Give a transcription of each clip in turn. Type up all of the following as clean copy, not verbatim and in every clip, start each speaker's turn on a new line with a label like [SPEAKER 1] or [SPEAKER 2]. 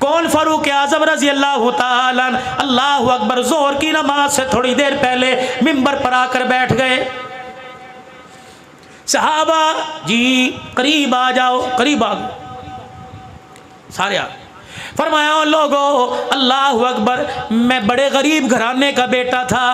[SPEAKER 1] कौन? फारूक आजम रजी अल्लाह ताला। अल्लाह अकबर। जोहर की नमाज से थोड़ी देर पहले मिंबर पर आकर बैठ गए। सहाबा जी करीब आ जाओ, करीब आ गए सारे आ। फरमाया लोगो अल्लाह अकबर, मैं बड़े गरीब घराने का बेटा था,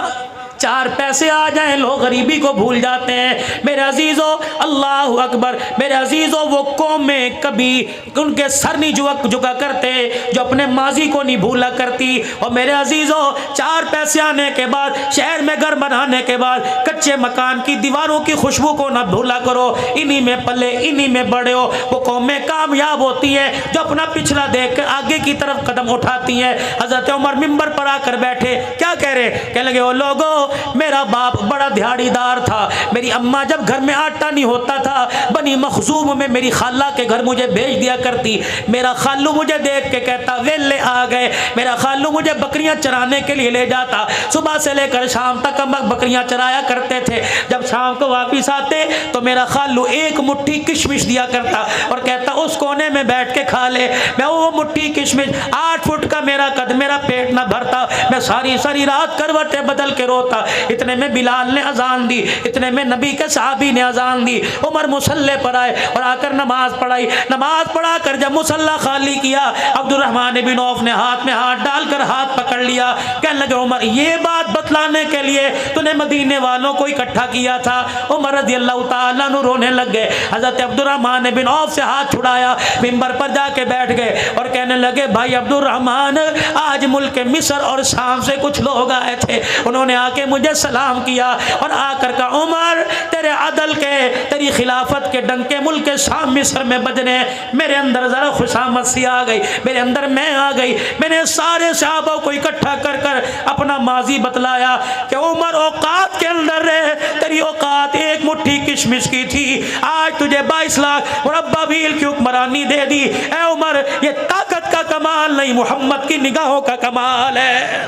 [SPEAKER 1] 4 पैसे आ जाएं लोग गरीबी को भूल जाते हैं। मेरे अजीज़ों अल्लाह अकबर, मेरे अजीज़ों वो कौम में कभी उनके सर नहीं झुका करते जो अपने माजी को नहीं भूला करती। और मेरे अजीज़ों 4 पैसे आने के बाद, शहर में घर बनाने के बाद कच्चे मकान की दीवारों की खुशबू को ना भूला करो। इन्हीं में पले, इन्हीं में बड़े हो। वो कौमें कामयाब होती हैं जो अपना पिछला देख कर आगे की तरफ कदम उठाती हैं। हज़रत उमर मिंबर पर आकर बैठे, क्या कह रहे? कहने लगे ओ लोगों, मेरा बाप बड़ा दिहाड़ीदार था। मेरी अम्मा जब घर में आटा नहीं होता था, बनी मखजूम में मेरी खाला के घर मुझे भेज दिया करती। मेरा खालू मुझे देख के कहता वेले आ गए। मेरा खालू मुझे बकरियां चराने के लिए ले जाता। सुबह से लेकर शाम तक हम बकरियां चराया करते थे। जब शाम को वापिस आते तो मेरा खालू एक मुट्ठी किशमिश दिया करता और कहता उस कोने में बैठ के खा ले। मैं वो मुट्ठी किशमिश, 8 फुट का मेरा कद, मेरा पेट ना भरता। मैं सारी सारी रात करवटें बदल के रोता। इतने में बिलाल ने अजान दी, इतने में नबी के साहबी ने अजान दी। उमर मुसल्ले पर आए और आकर नमाज पढ़ाई। नमाज पढ़ा कर जब मुसल्ला खाली किया, अब्दुर्रहमान बिन औफ ने हाथ में हाथ डालकर हाथ पकड़ लिया। कहने लगे उमर, ये बात बतलाने के लिए तूने मदीने वालों को इकट्ठा किया था? उमर रज़ी अल्लाह ताला अन्हु रोने लग गए। हज़रत अब्दुर्रहमान बिन औफ से हाथ छुड़ाया, मिंबर पर जाके बैठ गए और कहने लगे भाई अब्दुर्रहमान, आज मुल्क मिस्र और शाम से कुछ लोग आए थे। उन्होंने आके मुझे सलाम किया और आकर कहा उमर, तेरे अदल के, तेरी खिलाफत के डंके मुल्क के शाम मिस्र में बजने। मेरे अंदर जरा खुशामद सी आ गई, मेरे अंदर मैं आ गई। मैंने सारे सहाबा को इकट्ठा कर कर अपना माजी बतलाया कि उमर औकात के अंदर रहे, तेरी औकात एक मुट्ठी किशमिश की थी, आज तुझे 22 लाख मुरब्बा मील की हुक्मरानी दे दी। ए उमर, ये ताकत का कमाल नहीं, मोहम्मद की निगाहों का कमाल है।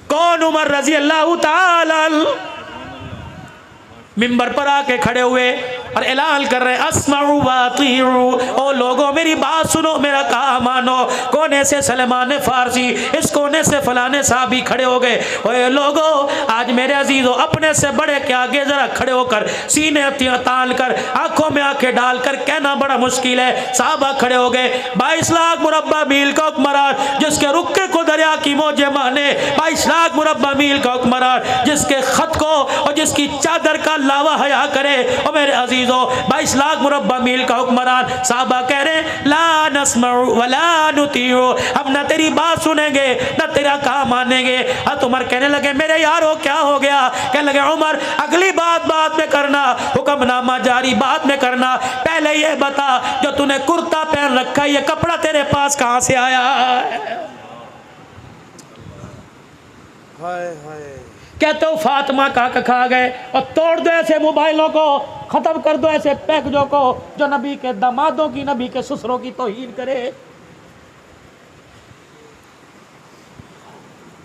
[SPEAKER 1] कौन? उमर रजी अल्लाह ताला मिंबर पर आके खड़े हुए और ऐलान कर रहे अस्माउ व अतीउ, ओ लोगों मेरी बात सुनो, मेरा कहा मानो। कोने से सलमान फारसी, इस कोने से फलाने साहबी खड़े हो गए। ओए लोगों, आज मेरे अजीजों अपने से बड़े के आगे जरा खड़े होकर सीने तान कर आंखों में आंखें डालकर कहना बड़ा मुश्किल है। साहबा खड़े हो गए। 22 लाख मुरब्बा मील का हुक्मरान जिसके रुक्के को दरिया की मौजें माने, 22 लाख मुरब्बा मील का हुक्मरान जिसके खत को और जिसकी चादर का लावा हया करे। और मेरे अजीजों 22 लाख मुरब्बा मील का हुक्मरान। साहबा कह रहे ला नस्मउ वला नुतीउ, हम ना तेरी बात सुनेंगे ना तेरा काम मानेंगे। उमर कहने लगे मेरे यारो क्या हो गया? कहने लगे उमर, अगली बात बाद में करना, हुक्मनामा जारी बाद में करना। पहले ये बता, जो तूने कुर्ता पहन रखा है ये कपड़ा तेरे पास कहां से आया? हाय हाय। कहते हो फातिमा का खा गए। और तोड़ दो ऐसे मोबाइलों को, खत्म कर दो ऐसे पैकेजों को जो नबी के दामादों की, नबी के ससुरों की तौहीन करे।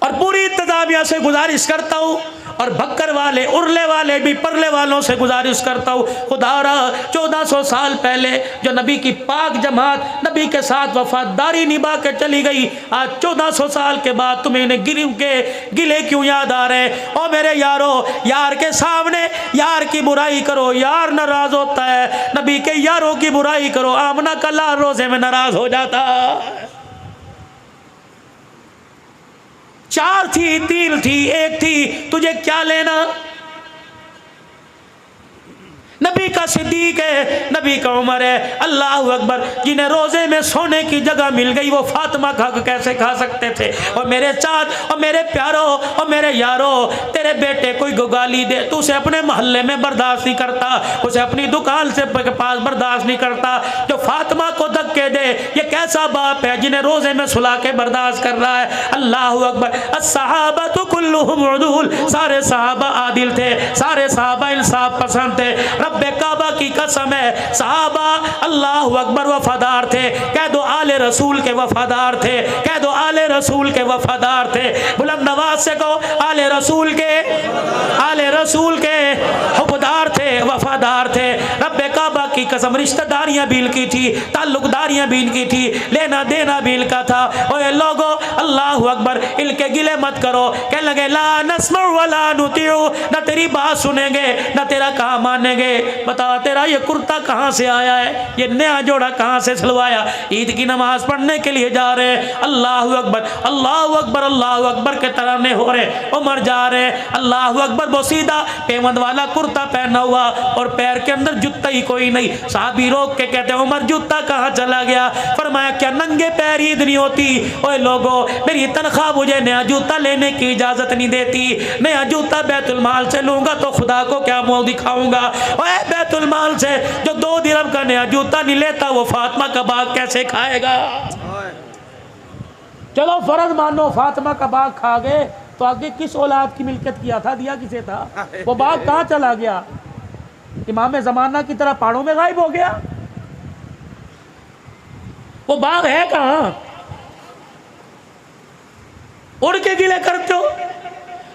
[SPEAKER 1] और पूरी इंतजामिया से गुजारिश करता हूँ और भक्कर वाले, उरले वाले भी, परले वालों से गुजारिश करता हूँ, खुदारा 1400 साल पहले जो नबी की पाक जमात नबी के साथ वफादारी निभा के चली गई, आज 1400 साल के बाद तुम्हें इन्हें गिले क्यों याद आ रहे? और मेरे यारो, यार के सामने यार की बुराई करो, यार नाराज होता है। नबी के यारों की बुराई करो, आमना का लाल रोजे में नाराज हो जाता। 4 थी, 3 थी, 1 थी, तुझे क्या लेना? नबी का सिद्दीक है, नबी का उमर है। अल्लाह अकबर। जिन्हें रोजे में सोने की जगह मिल गई वो फातिमा कैसे खा सकते थे? और मेरे चाँद और मेरे प्यारो और मेरे यारो, तेरे बेटे कोई गाली दे तो उसे अपने मोहल्ले में बर्दाश्त नहीं करता, उसे अपनी दुकान से पास बर्दाश्त नहीं करता। जो फातिमा को धक्के दे, ये कैसा बाप है जिन्हें रोजे में सुला के बर्दाश्त कर रहा है? अल्लाह अकबर। अस्सहाबतु कुल्लुहुम उदूल, सारे सहाबा आदिल थे, सारे सहाबा इंसाफ पसंद थे। रब्बे काबा की कसम है, सहाबा अल्लाहु अकबर वफादार थे। कह दो आले रसूल के वफादार थे, कह दो आले रसूल के वफादार थे। बुलंद आवाज से कहो आले रसूल के हुबदार थे, वफादार थे। रब्बे काबा की कसम, रिश्तेदारियां भी इनकी थी, ताल्लुकदारियां भी इनकी थी, लेना देना भी इनका था। ओए लोगो अल्लाहु अकबर, इनके गिले मत करो। कह लगे ला नस्मउ वला नुतिउ, न तेरी बात सुनेंगे न तेरा कहा मानेंगे। बता तेरा ये कुर्ता कहाँ से आया है, ये नया जोड़ा कहाँ से सिलवाया? ईद की नमाज पढ़ने के लिए जा रहे हैं, अल्लाहु अकबर अल्लाहु अकबर अल्लाहु अकबर के तराने हो रहे, उमर जा रहे हैं, अल्लाहु अकबर। वो सीधा पेमंद वाला कुर्ता पहना हुआ और पैर के अंदर जूता ही कोई नहीं। साहबी रोक के कहते हैं उमर जूता कहाँ चला गया? फरमाया क्या नंगे पैर ईद नहीं होती? ओए लोगो मेरी तनख्वाह मुझे नया जूता लेने की इजाजत नहीं देती। नया जूता बैतुल माल से लूंगा तो खुदा को क्या मुंह दिखाऊंगा? ओए बैतुल माल से जो 2 दिरहम का नया जूता नहीं लेता वो फातिमा का बाग कैसे खाएगा? चलो फर्ज मानो फातिमा का बाग खा गए तो आगे किस औलाद की मिल्कियत किया था, दिया किसे था? वो बाग कहाँ चला गया? इमाम ज़माना की तरह पहाड़ों में गायब हो गया? वो बाग है कहाँ? उड़ के गिले करते हो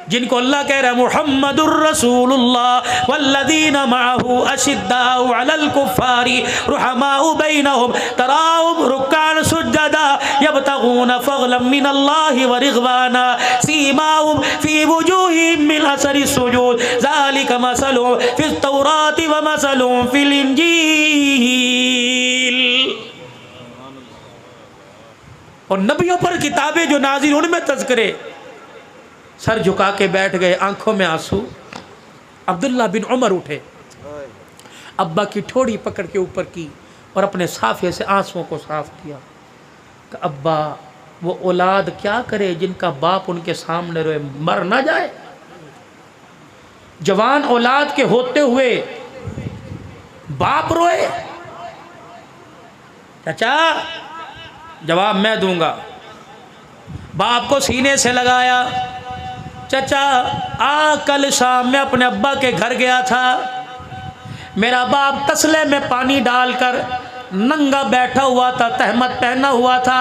[SPEAKER 1] जिनको अल्लाह कह रहा है मुहम्मदुर रसूलुल्लाह वल्लदीना मअहू अशिद्दाउ अलल कुफ्फारी रुहमाउ बैनहुम तराहुम रुक्कान सुज्जदा यब्तगून फज़लन मिनल्लाहि व रिज़वाना सीमाहुम फी वुजूहिहिम मिन असरि सुजूद ज़ालिका मसलुहुम फित तौराति व मसलुहुम फिल इंजील। और नबियों पर किताबें जो नाज़िल उनमें तज़किरे। सर झुका के बैठ गए, आंखों में आंसू। अब्दुल्ला बिन उमर उठे, अब्बा की ठोड़ी पकड़ के ऊपर की और अपने साफे से आंसुओं को साफ किया। अब्बा वो औलाद क्या करे जिनका बाप उनके सामने रोए, मर ना जाए? जवान औलाद के होते हुए बाप रोए? चाचा जवाब मैं दूंगा। बाप को सीने से लगाया। चाचा कल शाम में अपने अब्बा के घर गया था, मेरा बाप तसले में पानी डालकर नंगा बैठा हुआ था, तहमत पहना हुआ था,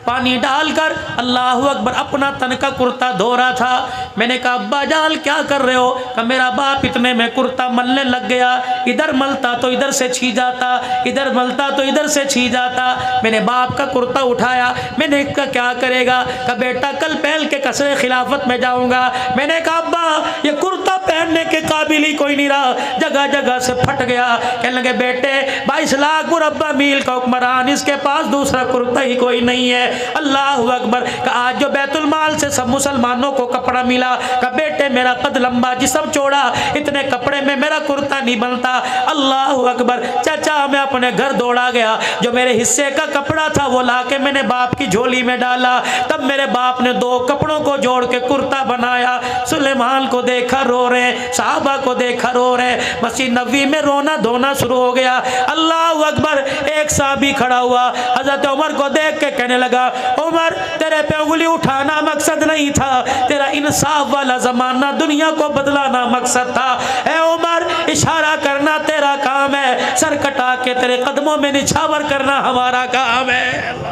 [SPEAKER 1] पानी डालकर अल्लाहु अकबर अपना तन का कुर्ता धो रहा था। मैंने कहा अब्बा जान क्या कर रहे हो? कहा मेरा बाप इतने में कुर्ता मलने लग गया, इधर मलता तो इधर से छी जाता, इधर मलता तो इधर से छी जाता। मैंने बाप का कुर्ता उठाया, मैंने कहा क्या करेगा? कहा बेटा कल पहल के कसरे खिलाफत में जाऊंगा। मैंने कहा अब्बा ये कुर्ता पहनने के काबिल ही कोई नहीं रहा, जगह जगह से फट गया। कहने लगे बेटे 22 लाख मुरब्बा मील का हुक्मरान, इसके पास दूसरा कुर्ता ही कोई नहीं है। अल्लाहु अकबर। आज जो बैतुल माल से सब मुसलमानों को कपड़ा मिला, का बेटे मेरा कद लंबा जिस्म चौड़ा, इतने कपड़े में मेरा कुर्ता नहीं बनता। अल्लाहु अकबर। चाचा मैं अपने घर दौड़ा गया, जो मेरे हिस्से का कपड़ा था वो लाके मैंने बाप की झोली में डाला। तब मेरे बाप ने 2 कपड़ों को जोड़ के कुर्ता बनाया। सुलेमान को देखा रो रहे, साहबा को देखा रो रहे, मस्जिद नबवी में रोना धोना शुरू हो गया। अल्लाहु अकबर। एक साहबी खड़ा हुआ, हजरत उमर को देख के कहने लगा उमर तेरे पे उंगली उठाना मकसद नहीं था, तेरा इंसाफ वाला जमाना दुनिया को बदलाना मकसद था। ए उमर इशारा करना तेरा काम है, सर कटा के तेरे कदमों में निछावर करना हमारा काम है।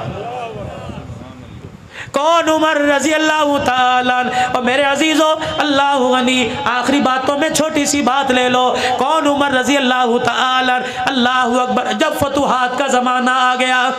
[SPEAKER 1] कौन? उमर रजी अल्लाह ताला। और मेरे अजीजों अल्लाह गनी, आखिरी बातों में छोटी सी बात ले लो। कौन? उमर रजी अल्लाह ताला। अल्लाहु अकबर। जब फतुहात का जमाना आ गया,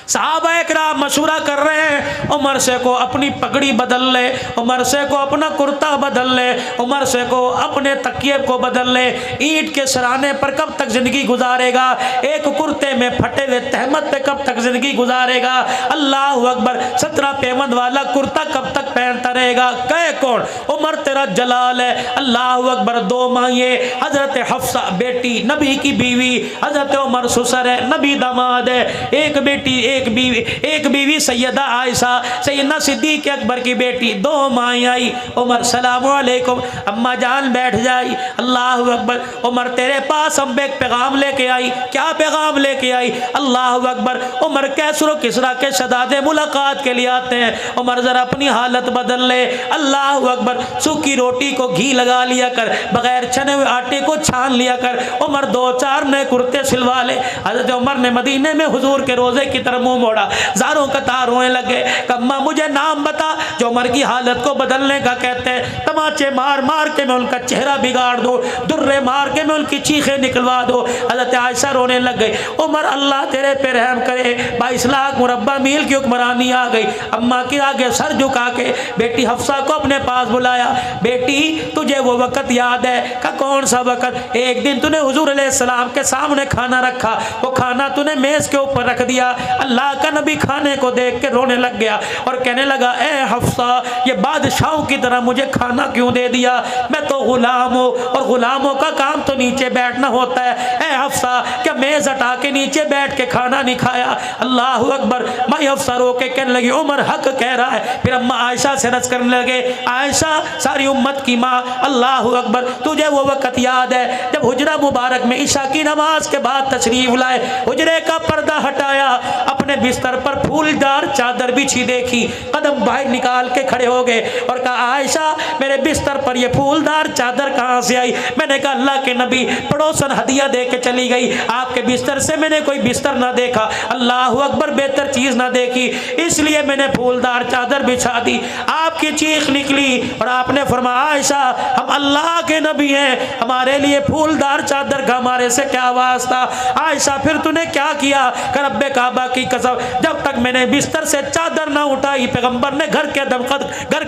[SPEAKER 1] साहबा इकराम मशूरा कर रहे हैं, उमर से को अपनी पगड़ी बदल ले, उमर से को अपना कुर्ता बदल ले, उमर से को अपने तकिए को बदल ले। ईंट के सराने पर कब तक जिंदगी गुजारेगा? एक कुर्ते में फटे हुए तहमत पे कब तक जिंदगी गुजारेगा? अल्लाह अकबर। 17 पेमंद वाला कुर्ता कब तक पहनता रहेगा? कहे कौन? उमर तेरा जलाल है। अल्लाह अकबर। 2 मांगे, हजरत हफ्सा बेटी नबी की बीवी, हजरत उमर ससुर है, नबी दामाद है। एक बेटी एक बीवी सैयदा आयशा, सैयदना सिद्दीक अकबर की बेटी, दो माएँ आई। उमर सलाम अलैकुम, अम्मा जान बैठ जाई। अल्लाह अकबर। उमर तेरे पास हम एक पैगाम लेके आई। क्या पैगाम लेके आई? अल्लाह अकबर। उमर कैसर किसरा के शहजादे मुलाकात के लिए आते हैं। उमर जरा अपनी हालत बदल ले। अल्लाह अकबर। सूखी रोटी को घी लगा लिया कर, बगैर छने हुए आटे को छान लिया कर। उमर दो चार नए कुर्ते सिलवा ले। हजरत उमर ने मदीने में हुजूर के रोजे की तरफ मुंह मोड़ा, ज़ारों कतार रोने लगे। अम्मा मुझे नाम बता जो उमर की हालत को बदलने का कहते हैं। तमाचे मार मार के मैं उनका चेहरा बिगाड़ दूँ, दुर्रे मार के मैं उनकी चीखें निकलवा दूँ। हजरत आयशा रोने लग गई। उमर अल्लाह तेरे पे रहम करे, 22 लाख मुरब्बा मील की हुक्मरानी आ गई। अम्मा के आगे सर झुका के बेटी हफ्सा को अपने पास बुलाया। बेटी तुझे वो वक़्त याद है? का कौन सा वक़्त? एक दिन तूने हुजूर अलैहिस्सलाम के सामने खाना रखा, वो खाना तूने मेज़ के ऊपर रख दिया। अल्लाह का नबी खाने को देख के रोने लग गया और कहने लगा, ए हफ्सा, ये बादशाहों की तरह मुझे खाना क्यों दे दिया? मैं तो गुलाम हूँ और गुलामों का काम तो नीचे बैठना होता है। ए हफ्सा, क्या मेज़ हटा के नीचे बैठ के खाना नहीं खाया? अल्लाह अकबर। माई हफ्सा रो के कहने लगी, उमर हक कह रहा है। फिर अम्मा आयशा से रस करने लगे, आयशा सारी उम्मत की माँ, अल्लाह अकबर, तुझे वो वक़्त याद है जब हुजरा मुबारक में ईशा की नमाज के बाद तशरीफ लाए, हुजरे का पर्दा हटाया, अपने बिस्तर पर फूलदार चादर बिछी देखी, कदम बाहर निकाल के खड़े हो गए और कहा, आयशा मेरे बिस्तर पर ये फूलदार चादर कहाँ से आई? मैंने कहा, अल्लाह के नबी पड़ोसन हदिया दे के चली गई, आपके बिस्तर से मैंने कोई बिस्तर ना देखा, अल्लाह अकबर, बेहतर चीज़ ना देखी, इसलिए मैंने फूलदार चादर बिछा दी। आपकी चीख निकली और आपने फरमाया, आयशा हम अल्लाह के नबी हैं, हमारे लिए फूलदार चादर का हमारे से क्या वास्ता? आयशा फिर तूने क्या किया? रब्बे काबा की कसम, जब तक मैंने बिस्तर से चादर ना उठाई पैगंबर ने घर के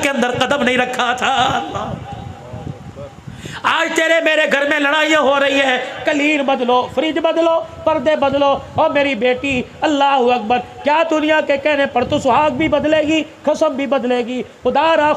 [SPEAKER 1] अंदर कदम नहीं रखा था। आज तेरे मेरे घर में लड़ाइयाँ हो रही है, कलीन बदलो, फ्रिज बदलो, पर्दे बदलो, और मेरी बेटी अल्लाह अकबर, क्या दुनिया के कहने पर तो सुहाग भी बदलेगी, कसम भी बदलेगी। खुदारा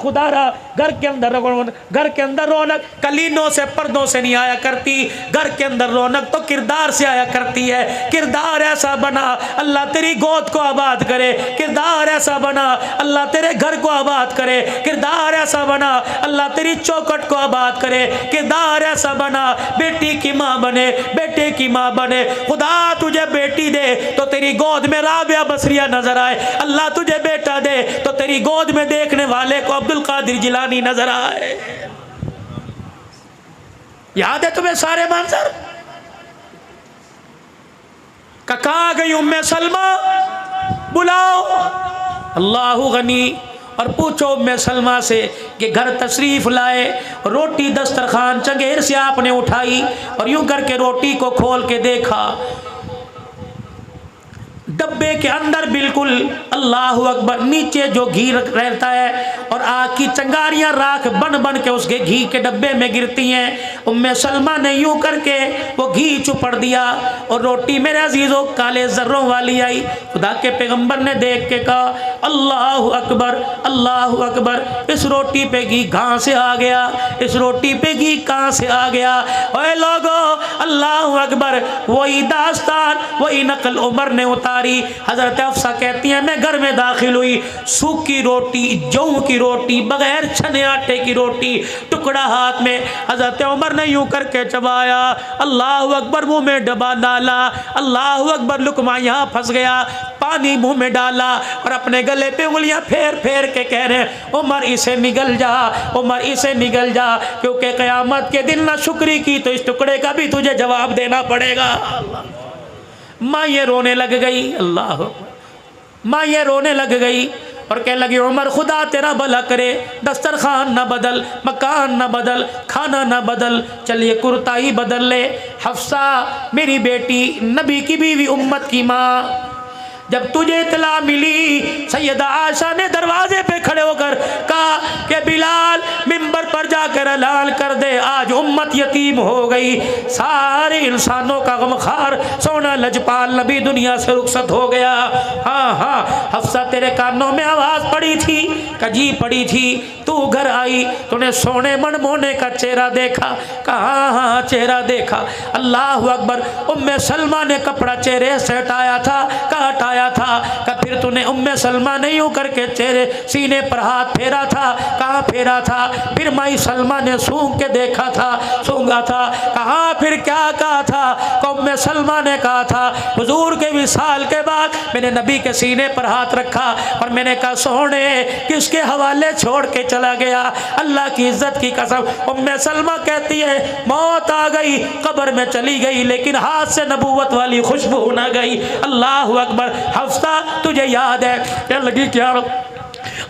[SPEAKER 1] घर के अंदर रौनक कलीनों से पर्दों से नहीं आया करती, घर के अंदर रौनक तो किरदार से आया करती है। किरदार ऐसा बना अल्लाह तेरी गोद को आबाद करे, किरदार ऐसा बना अल्लाह तेरे घर को आबाद करे, किरदार ऐसा बना अल्लाह तेरी चौखट को आबाद करे, किरदार ऐसा बना बेटी की माँ बने, बेटे की माँ बने। खुदा तुझे बेटी दे तो तेरी गोद में राबिया बसरिया नजर आए, अल्लाह तुझे बेटा दे तो तेरी गोद में देखने वाले को अब्दुल कादिर जिलानी नजर आए। याद है तुम्हें सारे मंजर? कहा गई उम्मे सलमा, बुलाओ अल्लाहु गनी, और पूछो उम्मे सलमा से कि घर तशरीफ लाए, रोटी दस्तरखान चंगेर से आपने उठाई और यूं करके रोटी को खोल के देखा, डब्बे के अंदर बिल्कुल अल्लाह अकबर नीचे जो घी रहता है और आग की चंगारियां राख बन बन के उसके घी के डब्बे में गिरती हैं। उम्मे सलमा ने यूं करके वो घी चुपड़ दिया और रोटी मेरे अजीज़ों काले जर्रों वाली आई। खुदा के पैगंबर ने देख के कहा, अल्लाह अकबर, अल्लाह अकबर, इस रोटी पे घी कहाँ से आ गया? इस रोटी पे घी कहाँ से आ गया? ओए लोगो, अल्लाह अकबर, वही दास्तान, वही नकल उमर ने उतारी। हजरत अफसा कहती है, मैं घर में दाखिल हुई, सूखी रोटी, जौ की रोटी, बगैर छने आटे की रोटी, टुकड़ा हाथ में, हजरत उमर ने यूं करके चबाया, अल्लाह अकबर, मुंह में डबा डाला, अल्लाह अकबर, लुकमा यहाँ फंस गया, पानी मुंह में डाला और अपने गले पे उंगलियां फेर फेर के कह रहे, उमर इसे निगल जा, उमर इसे निगल जा, क्योंकि क़यामत के दिन ना शुक्री की तो इस टुकड़े का भी तुझे जवाब देना पड़ेगा। माँ ये रोने लग गई, अल्लाह, माँ ये रोने लग गई और कहने लगी, उमर खुदा तेरा भला करे, दस्तरखान ना बदल, मकान ना बदल, खाना ना बदल, चलिए कुर्ता ही बदल ले। हफ्सा मेरी बेटी, नबी की बीवी, उम्मत की माँ, जब तुझे इतला मिली, सैयदा आयशा ने दरवाजे पे खड़े होकर कहा कि बिलाल मिंबर पर जाकर ऐलान कर दे, आज उम्मत यतीम हो गई, सारे इंसानों का गमखार सोना लजपाल नबी दुनिया से रुखसत हो गया। हाँ हाँ हफ्सा, तेरे कानों में आवाज़ पड़ी थी, कजी पड़ी थी, तू घर आई, तूने सोने मनमोने का चेहरा देखा? कहा हाँ चेहरा देखा। अल्लाह अकबर, उम्मे सलमा ने कपड़ा चेहरे से हटाया था, कहा हटाया आया था। कि फिर तूने उम्मे सलमा नहीं यूँ करके चेहरे सीने पर हाथ फेरा था, कहाँ फेरा था? फिर माई सलमा ने सूंघ के देखा था, सूंघा था। कहाँ फिर क्या कहा था? उम्मे सलमा ने कहा था हुजूर के विसाल के बाद मैंने नबी के सीने पर हाथ रखा और मैंने कहा सोने किसके हवाले छोड़ के चला गया? अल्लाह की इज्जत की कसम। उम्मे सलमा कहती है मौत आ गई, कब्र में चली गई, लेकिन हाथ से नबूवत वाली खुशबू ना गई। अल्लाह अकबर। हफ्सा तुझे याद है? क्या लगी क्या?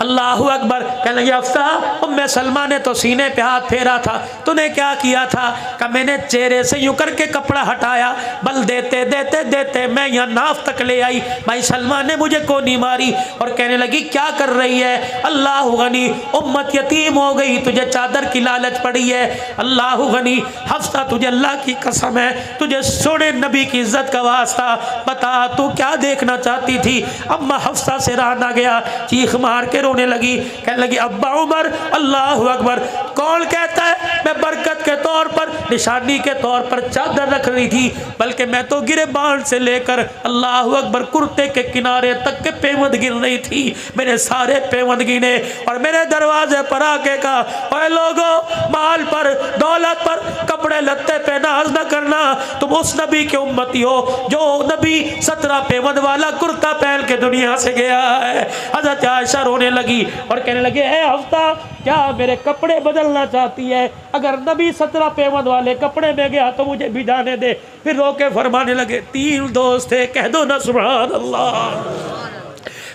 [SPEAKER 1] अल्लाहु अकबर। कहने लगी हफ्सा उम्मे सलमा ने तो सीने पे हाथ फेरा था, तूने क्या किया था? कि मैंने चेहरे से यूं करके कपड़ा हटाया, बल देते देते देते मैं यहाँ नाफ तक ले आई, भाई सलमा ने मुझे को नहीं मारी। और कहने लगी क्या कर रही है? अल्लाह गनी उम्मत यतीम हो गई, तुझे चादर की लालच पड़ी है। अल्लाह गनी। हफ्सा तुझे अल्लाह की कसम है, तुझे सोने नबी की इज्जत का वास्ता, बता तू क्या देखना चाहती थी? अम्मा हफ्सा से रहा ना गया, चीख मार के रोने लगी। कहने लगी अब्बा उमर। अल्लाह अकबर। कौन कहता है मैं बरकत के तौर पर, निशानी के तौर पर चादर रख रही थी, बल्कि मैं तो गिरेबान से लेकर अल्लाह अकबर कुर्ते के किनारे तक के पेवंद गिन रही थी। मैंने सारे पेवंद गिने और मेरे दरवाजे पर आके कहा ओए लोगों, माल पर दौलत पर कपड़े लत्ते पे नाज न करना, तुम उस नबी के उम्मती हो जो नबी 17 पेवंद वाला कुर्ता पहन के दुनिया से गया है। हज़रत आयशा रोने लगी और कहने लगे ए हफ्ता क्या मेरे कपड़े बदलना चाहती है? अगर नबी 17 पेवंद वाले कपड़े में गया तो मुझे भी जाने दे। फिर रोके फरमाने लगे 3 दोस्त थे, कह दो ना सुभान अल्लाह।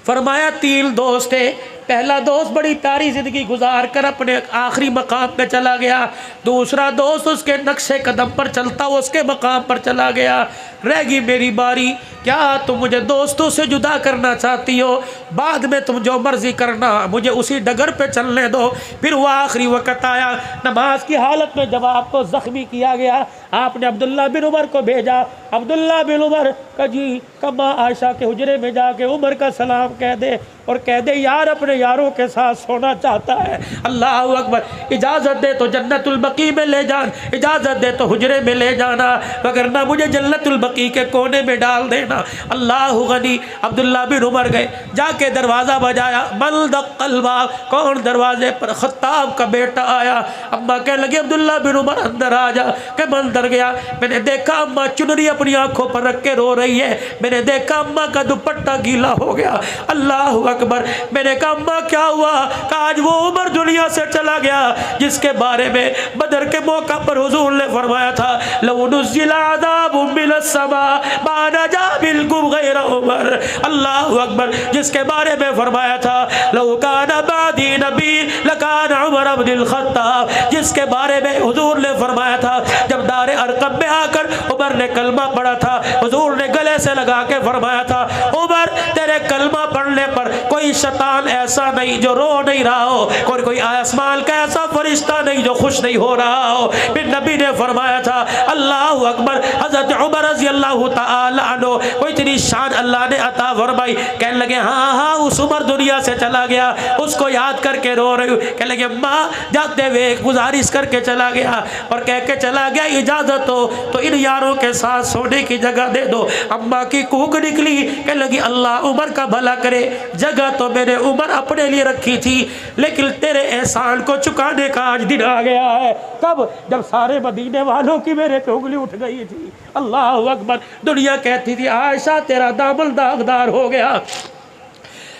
[SPEAKER 1] फरमाया 3 दोस्त थे। पहला दोस्त बड़ी प्यारी ज़िंदगी गुजार कर अपने आखिरी मकाम पे चला गया, दूसरा दोस्त उसके नक्शे कदम पर चलता उसके मकाम पर चला गया। रहेगी मेरी बारी। क्या तुम मुझे दोस्तों से जुदा करना चाहती हो? बाद में तुम जो मर्जी करना, मुझे उसी डगर पे चलने दो। फिर वो आखिरी वक़्त आया, नमाज की हालत में जब आपको ज़ख्मी किया गया, आपने अब्दुल्ला बिन उमर को भेजा। अब्दुल्ला बिन उमर का जी कम्मा आयशा के हुजरे में जाके उमर का सलाम कह दे और कह दे यार अपने यारों के साथ सोना चाहता है। अल्लाह अकबर। इजाज़त दे तो जन्नतुल बकी में ले जान, इजाज़त दे तो हुजरे में ले जाना, वगरना मुझे जन्नतुल बकी के कोने में डाल देना। अल्लाह गनी। अब्दुल्ला बिन उमर गए, जाके दरवाज़ा बजाया। मल दक्कल बाब, कौन दरवाजे पर? खत्ताब का बेटा आया। अम्मा कह लगी अब्दुल्ला बिन उमर अंदर आ जा। के मैं अंदर गया, मैंने देखा अम्मा चुनरी अपनी आंखों पर रख के रो रही है। मैंने देखा अम्मा का दुपट्टा गीला हो गया। अल्लाह अकबर। मैंने कहा अम्मा क्या हुआ? आज वो उमर दुनिया से चला गया जिसके बारे में बदर के मौका पर हुजूर ने फरमाया था लौ नुज़्ज़िला अज़ाबु मिनस समा मा नजा बिलकुम गैर उमर। अल्लाह अकबर। जिसके बारे में फरमाया था लौ काना बादी नबी लकाना उमर इब्नुल खत्ताब। जिसके बारे में हुजूर ने फरमाया था जब दारे अरकम में आकर उमर ने कलमा पढ़ा था, हुजूर ने गले से लगा के फरमाया था उमर तेरे कलमा पढ़ने पर कोई शैतान ऐसा नहीं जो रो नहीं रहा हो, कोई आसमान का ऐसा फरिश्ता नहीं जो खुश नहीं हो रहा हो। फिर नबी ने फरमाया था अल्लाह अकबर। हज़रत उमर रज़ी अल्लाह तआला अन्हु कोई इतनी शान अल्लाह ने अता फरमाई। कहने लगे हाँ हाँ उस उमर दुनिया से चला गया, उसको याद करके रो रही हूँ। कहने लगे माँ जाते हुए गुजारिश करके चला गया और कह के चला गया इजाज़त हो तो इन यारों के साथ सोने की जगह दे दो। अम्मा की कूक निकली। कहने लगी अल्लाह उमर का भला करे, जगह तो मैंने उमर अपने लिए रखी थी, लेकिन तेरे एहसान को चुकाने का आज दिन आ गया है। कब? जब सारे मदीने वालों की मेरे पे उंगली उठ गई थी। अल्लाह अकबर। दुनिया कहती थी आयशा तेरा दामन दागदार हो गया।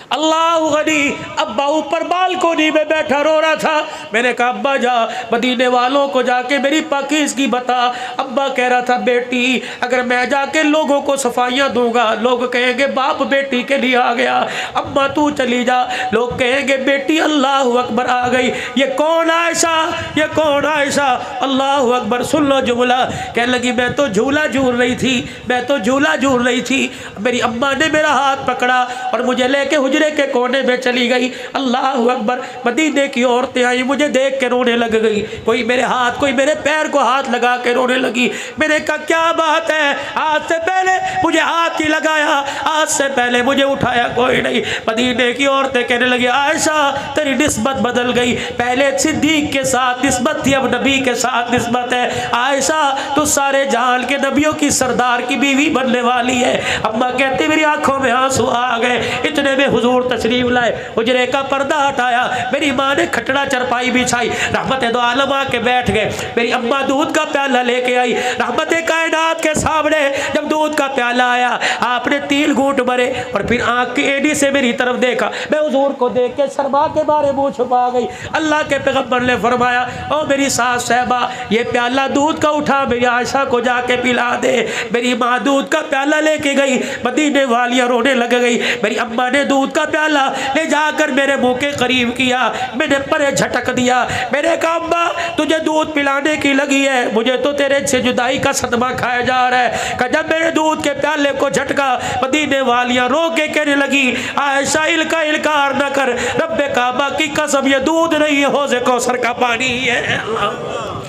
[SPEAKER 1] अल्लाह गनी। अब्बा ऊपर बालकोनी में बैठा रो रहा था। मैंने कहा अब्बा जा मदीने वालों को जाके मेरी पाकीज़गी बता। अब्बा कह रहा था बेटी अगर मैं जाके लोगों को सफाइयाँ दूंगा लोग कहेंगे बाप बेटी के लिए आ गया। अम्मा तू चली जा, लोग कहेंगे बेटी अल्लाह अकबर आ गई। ये कौन आयशा? ये कौन आयशा? अल्लाह अकबर। सुन लो जुमला। कहने लगी मैं तो झूला झूल रही थी, मैं तो झूला झूल रही थी। मेरी अम्मा ने मेरा हाथ पकड़ा और मुझे लेके हुजरे के कोने में चली गई। अल्लाह अकबर। मदीने की औरतें आई, मुझे देख के रोने लग गई। कोई मेरे हाथ, कोई मेरे पैर को हाथ लगा के रोने लगी। मैंने कहा क्या बात है, आज से पहले मुझे हाथ ही लगाया, आज से पहले मुझे उठाया कोई नहीं। मदीने की औरतें कहने लगी आयशा तेरी निस्बत बदल गई, पहले सिद्दीक के साथ निस्बत थी, अब नबी के साथ निस्बत है। आयशा तो सारे जहान के नबियों की सरदार की बीवी बनने वाली है। अम्मा कहती मेरी आंखों में आंसू आ गए। इतने में हुजूर तशरीफ लाए, हुजरे का पर्दा हटाया, मेरी माँ ने खटड़ा चरपाई बिछाई, रहमत दो आलम आके बैठ गए। मेरी अम्मा दूध का प्याला लेके आई, रहमत कायनात के सामने जब दूध का प्याला आया आपने 3 घूंट भरे और फिर आंख की एड़ी से मेरी तरफ देखा। मैं हुजूर को देख के शर्मा के बारे मुंह छुपा गई। अल्लाह के पैगंबर ने फरमाया ओ मेरी सास साहबा ये प्याला दूध का उठा मेरी आयशा को जाके पिला दे। मेरी माँ दूध का प्याला लेके गई, मदीने वालियाँ रोने लग गई। मेरी अम्मा ने दूध का प्याला ले जाकर मेरे मुंह के करीब किया, मैंने परे झटक दिया। मैंने कहा अम्मा तुझे दूध पिलाने की लगी है, मुझे तो तेरे से जुदाई का सदमा खाया जा रहा है। जब मेरे दूध के प्याले को झटका मदीने वालियाँ रो के कहने लगी आयशा इल्का इल्कार न कर, रब्बे काबा की कसम ये दूध नहीं है, हौज़े कौसर का पानी है।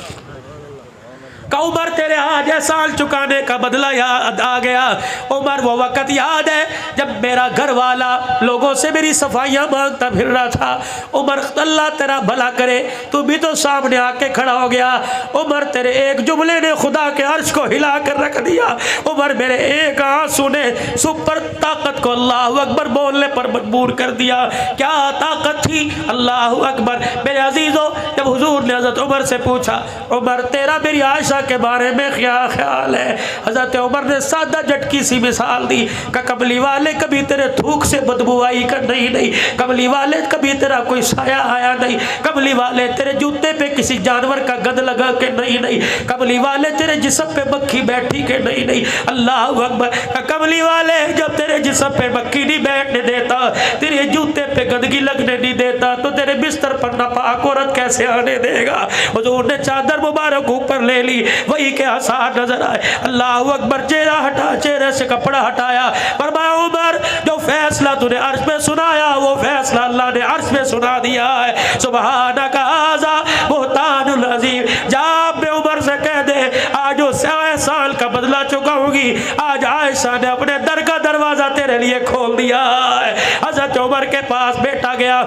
[SPEAKER 1] उमर तेरे आज एहसान चुकाने का बदला याद आ गया। उमर वो वक़्त याद है जब मेरा घर वाला लोगों से मेरी सफाइयाँ मांगता फिर रहा था। उमर अल्लाह तेरा भला करे, तू भी तो सामने आके खड़ा हो गया। उमर तेरे एक जुमले ने खुदा के अर्श को हिला कर रख दिया। उमर मेरे एक आंसू ने सुपर ताकत को अल्लाह अकबर बोलने पर मजबूर कर दिया। क्या ताकत थी, अल्लाह अकबर। मेरे अजीज़ों जब हुजूर ने हज़रत उमर से पूछा उमर तेरा मेरी आयशा के बारे में क्या ख्याल है, हज़रत उमर ने सादा झटकी सी मिसाल दी कि कमली वाले कभी तेरे थूक से बदबू आई कर नहीं, कमली वाले कभी तेरा कोई साया आया नहीं, कमली वाले तेरे जूते पे किसी जानवर का गंध लगा के नहीं, कमली वाले तेरे जिस्म पे मक्खी बैठी के नहीं। अल्लाह अकबर। कमली वाले जब तेरे जिस्म पे मक्खी नहीं बैठने देता, तेरे जूते पे गंदगी लगने नहीं देता, तो तेरे बिस्तर पर नापाक औरत कैसे आने देगा। हुजूर ने चादर मुबारक ऊपर ले ली, वही के आसार नजर आए। अल्लाह अकबर। चेहरा हटा, चेहरे से कपड़ा हटाया, फरमाया उमर जो फैसला तूने अर्श में सुनाया वो फैसला अल्लाह ने अर्श में सुना दिया है। सुबहानक हाज़ा बुहतानुल अज़ीम। जा अपने उमर से कह दे आज वो 100 साल का बदला चुकाऊंगी। आज आयशा ने अपने दर का दरवाजा तेरे लिए खोल दिया है। हज़रत उमर के पास बेटा गया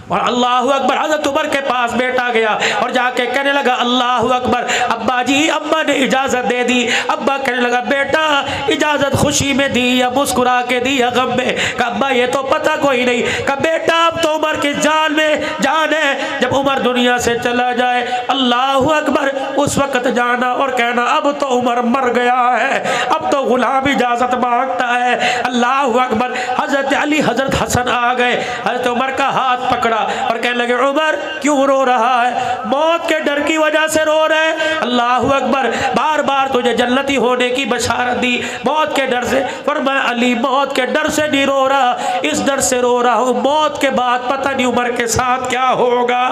[SPEAKER 1] और अल्लाह अकबर। हज़रत उमर के पास बेटा गया और जाके कहने लगा अल्लाह अकबर अब्बा जी, अब्बा ने इजाज़त दे दी। अब्बा कहने लगा बेटा इजाज़त खुशी में दी या मुस्कुरा के दी या गम में? अब्बा ये तो पता कोई नहीं। कहा बेटा अब तो उमर की जान में जान है, जब उमर दुनिया से चला जाए अल्लाह अकबर उस वक़्त जाना और कहना अब तो उमर मर गया है, अब तो गुलाम इजाज़त मांगता है। अल्लाह अकबर। हज़रत अली हज़रत हसन आ गए, हज़रत उमर का हाथ पकड़ा और कहने लगे उमर क्यों रो रहा है? मौत के डर की वजह से रो रहे हैं? अल्लाह अकबर। बार बार तुझे जन्नती होने की बशारत दी, मौत के डर से। पर मैं अली मौत के डर से नहीं रो रहा, इस डर से रो रहा हूँ मौत के बाद पता नहीं उमर के साथ क्या होगा।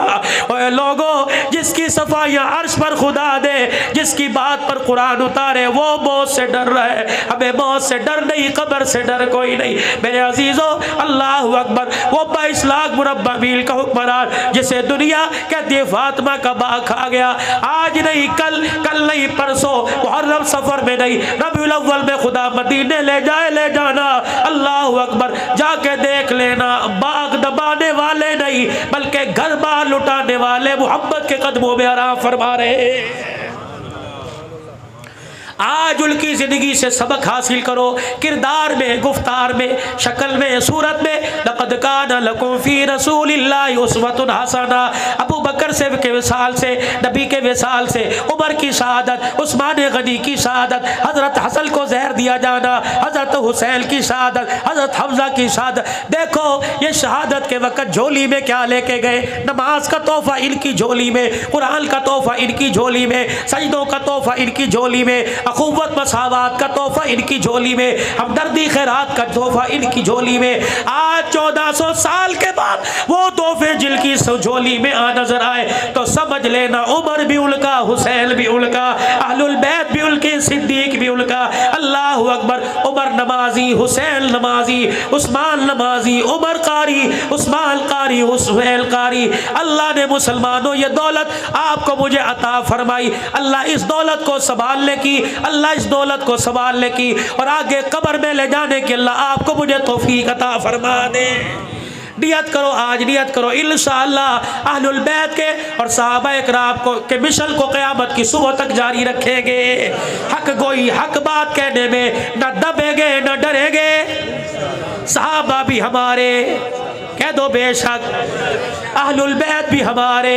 [SPEAKER 1] और लोगों जिसकी सफाइयाँ अर्श पर खुदा दे, जिसकी बात पर कुरान उतारे वो मौत से डर रहा है। हमें मौत से डर नहीं, कब्र से डर कोई नहीं। मेरे अजीजों अल्लाह अकबर। वो 22 लाख मुरब्बा मील का हुक्मरान जिसे दुनिया कहती है फातिमा का बाग खा गया, आज नहीं कल, कल नहीं परसों, मुहर्रम सफर में नहीं, रबीउल अव्वल में खुदा मदीने ले जाए ले जाना। अल्लाह अकबर। जाके देख लेना बाग दबाने वाले नहीं बल्कि घर बार लुटाने वाले मोहब्बत के कदमों में आराम फरमा रहे। आज उनकी ज़िंदगी से सबक हासिल करो, किरदार में, गुफ्तार में, शक्ल में, सूरत में। लक़द काना लकुम फ़ी रसूलिल्लाहि उस्वतुन हसना। अबू बकर से के विसाल से, नबी के विसाल से, उमर की शहादत, उस्मान गनी की शहादत, हज़रत हसन को जहर दिया जाना, हज़रत हुसैन की शहादत, हज़रत हमज़ा की शहादत। देखो ये शहादत के वक़्त झोली में क्या लेके गए? नमाज का तोहफ़ा इनकी झोली में, कुरान का तोहफ़ा इनकी झोली में, सजदों का तोहफ़ा इनकी झोली में। अखुवत मसावत का तोहफा इनकी झोली में, हमदर्दी खैरात का तोहफा इनकी झोली में। आज 1400 साल के बाद वो तोहफे जिनकी झोली में आ नजर आए तो समझ लेना उमर भी उनका, हुसैन भी उनका, अहलुल बैत भी उनके, सिद्दीक भी उनका। अल्लाहु अकबर। उमर नमाजी, हुसैन नमाजी, उस्मान नमाजी, उमर कारी, उस्मान कारी, हुसैन कारी। अल्लाह ने मुसलमानों ये दौलत आपको मुझे अता फरमाई। अल्लाह इस दौलत को संभालने की, अल्लाह इस दौलत को संभालने की और आगे कब्र में ले जाने की अल्लाह आपको मुझे तौफीक अता फरमा दे। नियत करो, आज नियत करो इंशाअल्लाह अहलुल बैत के और सहाबा इकराम को के मिशन को क़यामत की सुबह तक जारी रखेंगे। हक गोई, हक बात कहने में न दबेंगे न डरेंगे। सहाबा भी हमारे, कह दो बेशक, अहलुल बैत भी हमारे।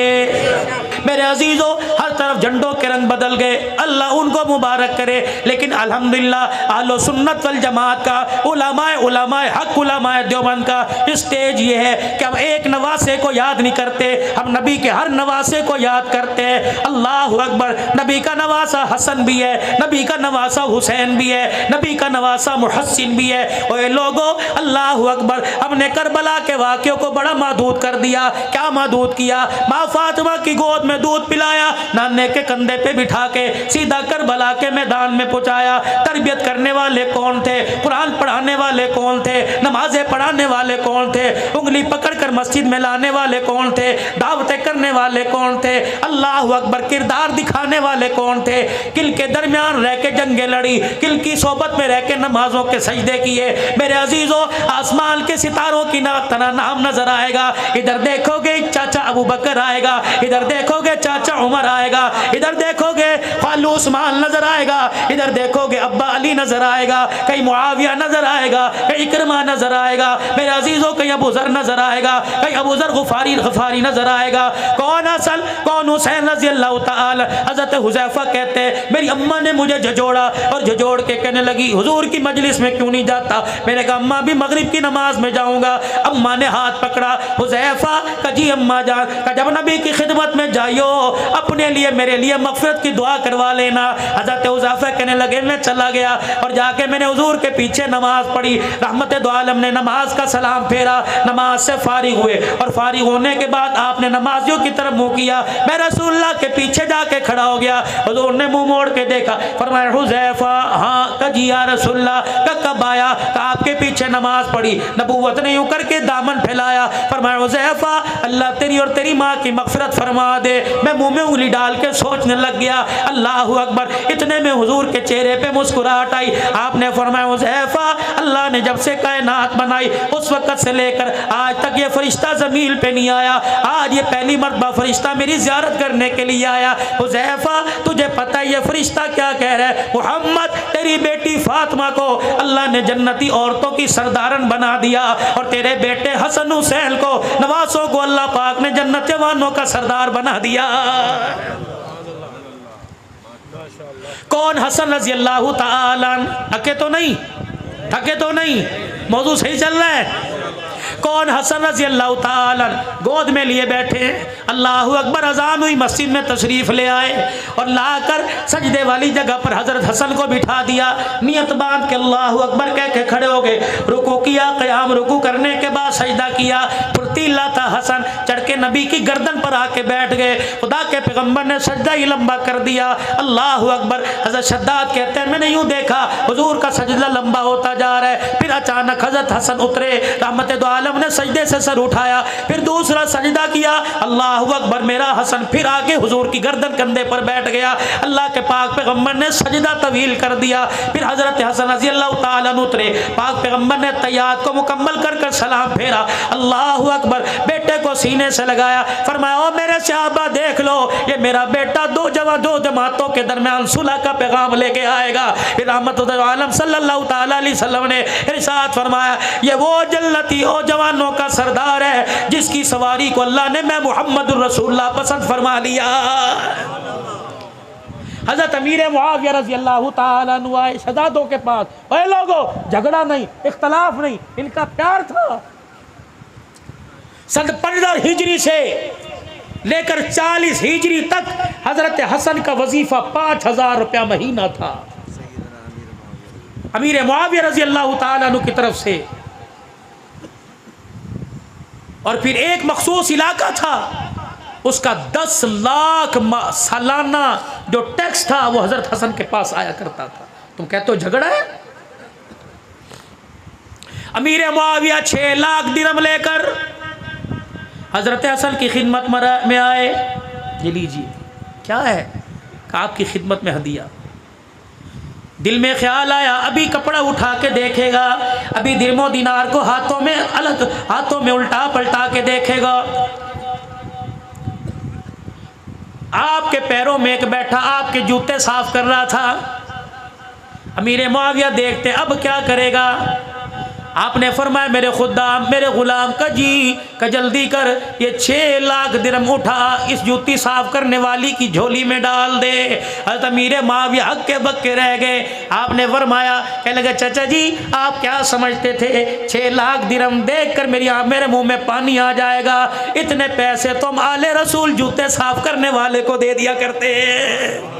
[SPEAKER 1] मेरे अजीजों, हर तरफ झंडों के रंग बदल गए, अल्लाह उनको मुबारक करे। लेकिन अल्हम्दुलिल्लाह अहले सुन्नत वल जमात का, उलमाए हक, उलमाए देवबंद का स्टेज ये है कि हम एक नवासे को याद नहीं करते, हम नबी के हर नवासे को याद करते हैं। अल्लाह अकबर। नबी का नवासा हसन भी है, नबी का नवासा हुसैन भी है, नबी का नवासा मुहस्सिन भी है। और लोगों, अल्लाह अकबर, हमने करबला के वाक़ियों को बड़ा महदूद कर दिया। क्या महदूद किया? माँ फातिमा की गोद में दूध पिलाया, नाने के कंधे पे बिठा के सीधा करबला के मैदान में पहुंचाया। तरबियत करने वाले कौन थे? कुरान पढ़ाने वाले कौन थे? नमाजें पढ़ाने वाले कौन थे? उंगली पकड़कर मस्जिद में लाने वाले कौन थे? दावतें करने वाले कौन थे? अल्लाह अकबर। किरदार दिखाने वाले कौन थे? किल के दरमियान रह के जंगे लड़ी, किल की सोबत में रह के नमाजों के सजदे किए। मेरे अजीजों, आसमान के सितारों की तना नाम नजर आएगा। इधर देखोगे चाचा अबू बकर आएगा, इधर देखोगे चाचा उमर आएगा, इधर देखोगे खालू उस्मान नजर आएगा, इधर देखोगे अब्बा अली नजर आएगा, कहीं मुआविया नजर आएगा, कहीं इकरमा नजर आएगा। मेरे अजीजों, कहीं अबू जर नजर आएगा, कहीं अबू जर गफारी नजर आएगा। कौन हसन कौन हुसैन रजी अल्लाह ताला। हजरत हुज़ैफा कहते हैं मेरी अम्मा ने मुझे झजोड़ा और झजोड़ के कहने लगी हुजूर की मजलिस में क्यों नहीं जाता? मैंने कहा अम्मा भी मगरिब की नमाज में जाऊंगा। अम्मा ने हाथ पकड़ा, हुज़ैफा का जी अम्मा जान का जब नबी की खिदमत में जाइयो अपने लिए मेरे लिए मग़फ़िरत की दुआ करवा लेना। हज़रत हुज़ैफा कहने लगे मैं चला गया और जाके मैंने हुजूर के पीछे नमाज पढ़ी। रहमत दो आलम ने नमाज का सलाम फेरा, नमाज से फारिग हुए और फारिग होने के बाद आपने नमाजियों की तरफ मुँह किया। मैं रसूलुल्लाह के पीछे जाके खड़ा हो गया। हुजूर ने मुँह मोड़ के देखा, फरमाया हुज़ैफा हाँ का जी या रसूलुल्लाह का कब आया? का आपके पीछे नमाज पढ़ी। नबूवत ने यूँ करके दामन फैलाया, फरमाया हुज़ैफा अल्लाह तेरी और तेरी माँ की मग़फ़िरत फरमा दे। मैं मुँह में उंगली डाल के सोचने लग गया। अल्लाहु अकबर। इतने में हुजूर के चेहरे पे मुस्कुराहट आई। आपने फरमाया हुज़ैफा अल्लाह ने जब से कायनात बनाई उस वक़्त से लेकर आज तक ये फरिश्ता ज़मीन पे नहीं आया। आज ये पहली मरतबा फरिश्ता मेरी ज़ियारत करने के लिए आया। हुज़ैफा तुझे पता है ये फरिश्ता क्या कह रहा है? मुहम्मद तेरी बेटी फातिमा को अल्लाह ने जन्नती औरतों की सरदारन बना दिया और तेरे बेटे हसन हुसैन को, नवासों को अल्लाह पाक ने जन्नत वालों का सरदार बना दिया। कौन? हसन रजी अल्लाह ताला। थके तो नहीं? थके तो नहीं? मौजू सही चल रहा है? कौन? हसन रजी अल्लाह ताला गोद में लिए बैठे। अल्लाहु अकबर। अजान हुई, मस्जिद में तशरीफ़ ले आए और लाकर सजदे वाली जगह पर हज़रत हसन को बिठा दिया। नियत बांध के अल्लाहु अकबर कह के खड़े हो गए। रुकू किया, क़याम रुकू करने के बाद सजदा किया। फुर्तीला था हसन, चढ़ के नबी की गर्दन पर आके बैठ गए। खुदा के पैगम्बर ने सजदा ही लंबा कर दिया। अल्लाहु अकबर। हज़रत शद्दाद कहते हैं मैंने यूँ देखा हुजूर का सजदा लंबा होता जा रहा है। फिर अचानक हज़रत हसन उतरे, रहमत दो आलम ने सजदे से सर उठाया, फिर दूसरा सजदा किया। अल्लाहु अकबर। मेरा हसन फिर आके हुजूर की गर्दन कंधे पर बैठ गया। अल्लाह के पाक पैगम्बर ने सजदा तवील कर दिया। फिर हज़रत हसन रज़ी अल्लाह ताला उतरे, पाक पैगम्बर ने तैयात को मुकम्मल कर कर सलाम फेरा। अल्लाहु अकबर। बेटे को सीने से लगाया, फरमाया ओ मेरे सहाबा देख लो ये मेरा बेटा दो जमातों के दरमियान सुलह का पैगाम लेके आएगा। फिर रहमत आलम सल्लल्लाहु ताला अलैहि वसल्लम ने इरशाद फरमाया ये वो जन्नती ओ जवानों का सरदार है जिसकी सवारी को अल्लाह ने मैं मुहम्मद रसूलुल्लाह पसंद फरमा लिया। हज़रत अमीर मुआविया रज़ी अल्लाह ताला अन्हु आए शहजादों के पास। ओए लोगों, झगड़ा नहीं, इख्तलाफ नहीं, इनका प्यार था। सन 15 हिजरी से लेकर 40 हिजरी तक हज़रत हसन का वजीफ़ा 5000 रुपया महीना था। अमीर मुआविया रजी अल्लाह ताला अन्हु की तरफ से। और फिर एक मखसूस इलाका था, उसका 10 लाख सालाना जो टैक्स था वो हजरत हसन के पास आया करता था। तुम कहते हो झगड़ा है? अमीर मुआविया 6 लाख दिरहम लेकर हजरत हसन की खिदमत में आए। ये लीजिए, क्या है? कहा आपकी खिदमत में हदिया। दिल में ख्याल आया अभी कपड़ा उठा के देखेगा, अभी दिरमो दिनार को हाथों में अलग हाथों में उल्टा पलटा के देखेगा। आपके पैरों में एक बैठा आपके जूते साफ कर रहा था। अमीर मुआविया देखते अब क्या करेगा। आपने फरमाया मेरे खुदाम मेरे गुलाम का जी का जल्दी कर, ये 6 लाख दिरहम उठा इस जूती साफ करने वाली की झोली में डाल दे। हज़रत अमीर मुआविया हक्के बक्के रह गए। आपने फरमाया, कहने लगे चाचा जी आप क्या समझते थे 6 लाख दिरहम देख कर मेरे मुंह में पानी आ जाएगा। इतने पैसे तुम आले रसूल जूते साफ करने वाले को दे दिया करते हैं।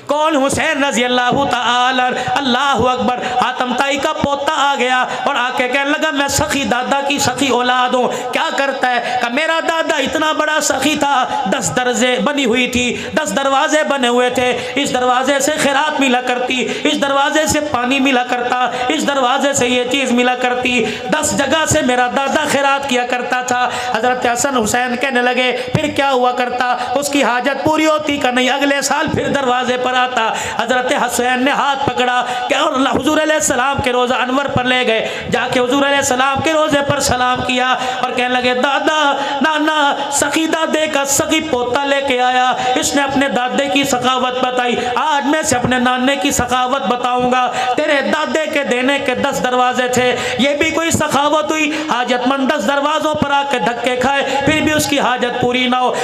[SPEAKER 1] कौन? हुसैन रजी अल्लाह ताला अल्लाह अकबर। हातम ताई का पोता आ गया और आके कहने लगा मैं सखी दादा की सखी औलाद हूँ। क्या करता है? कि मेरा दादा इतना बड़ा सखी था, 10 दरजे बनी हुई थी, 10 दरवाजे बने हुए थे। इस दरवाजे से खैरात मिला करती, इस दरवाजे से पानी मिला करता, इस दरवाजे से ये चीज़ मिला करती। 10 जगह से मेरा दादा खैरात किया करता था। हजरत हसन हुसैन कहने लगे फिर क्या हुआ करता? उसकी हाजत पूरी होती का नहीं, अगले साल फिर दरवाजे पर आता। हजरत हुसैन ने हाथ पकड़ा क्या और हुजूर अलैहिस्सलाम के रोज़ा अनवर पर ले गए, जाके हुजूर अलैहिस्सलाम के रोज़े पर सलाम किया और कहने लगे दादा नाना सखी दादे का सखी पोता लेके आया, इसने अपने दादे की सखावत बताई, आज मैं से अपने नाने की सखावत बताऊंगा। तेरे दादे के देने के 10 दरवाजे थे, ये भी कोई सखावत हुई? हाजतमंद 10 दरवाजों पर आके धक्के खाए फिर भी उसकी हाजत पूरी ना हो।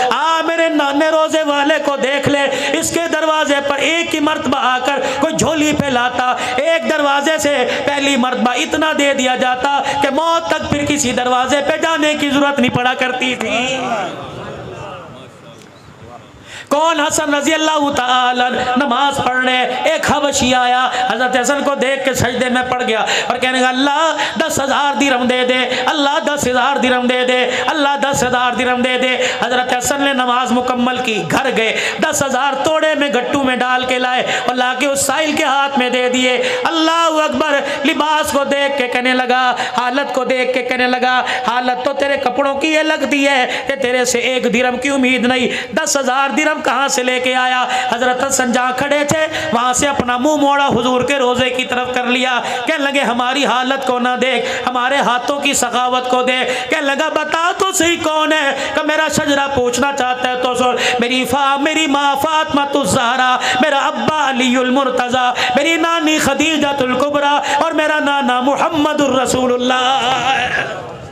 [SPEAKER 1] मेरे नाने रोजे वाले को देख ले, इसके दरवाजे पर एक ही मर्तबा आकर कोई झोली फैलाता, एक दरवाजे से पहली मर्तबा इतना दे दिया जाता कि मौत तक फिर किसी दरवाजे पे जाने की जरूरत नहीं पड़ा करती थी। कौन? हसन रजी अल्लाह ताला नमाज पढ़ने एक हबशी आया, हजरत हसन को देख के सजदे में पड़ गया और कहने लगा अल्लाह 10,000 दिरहम दे दे, अल्लाह 10,000 दिरहम दे दे, अल्लाह 10,000 दिरहम दे दे। हजरत हसन ने नमाज मुकम्मल की, घर गए, 10,000 तोड़े में गट्टू में डाल के लाए और ला के उस साहिल के हाथ में दे दिए। अल्लाह अकबर। लिबास को देख के कहने लगा, हालत को देख के कहने लगा हालत तो तेरे कपड़ों की ये लगती है कि तेरे से 1 दिरहम की उम्मीद नहीं, 10,000 दिरहम कहां से लेके आया? हजरत हसन जहां खड़े थे वहां से अपना मुंह मोड़ा हुजूर के रोजे की तरफ कर लिया। कहने लगे हमारी हालत को ना देख, हमारे हाथों की सखावत को देख। कहने लगा बता तो सही कौन है? कि मेरा शजरा पूछना चाहता है तो सुन, मेरी माँ फातिमा ज़हरा, मेरा अब्बा अलीउल मुर्तज़ा, मेरी नानी खदीजतुल कुबरा और मेरा नाना मुहम्मदुर रसूलुल्लाह।